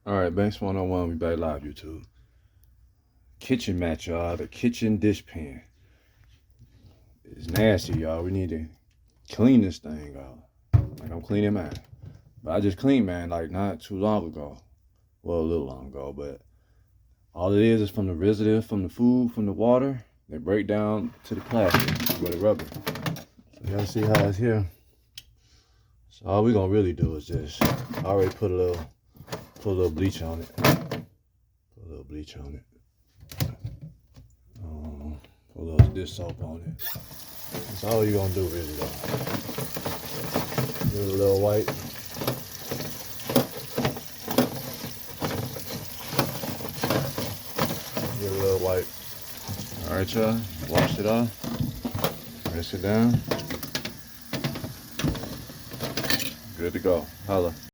All right, Banks 101, we back live, YouTube. Kitchen mat, y'all. The kitchen dish pan. It's nasty, y'all. We need to clean this thing out. Like I'm cleaning mine. But I just cleaned mine like not too long ago. Well, a little long ago, but all it is from the residue, from the food, from the water, they break down to the plastic with the rubber. So y'all see how it's here? So all we're gonna really do is just I already put a little bleach on it. Put a little bleach on it. Put a little dish soap on it. That's all you're gonna do really though. Give it a little white. Give it a little white. Alright y'all, wash it off. Rinse it down. Good to go. Holla.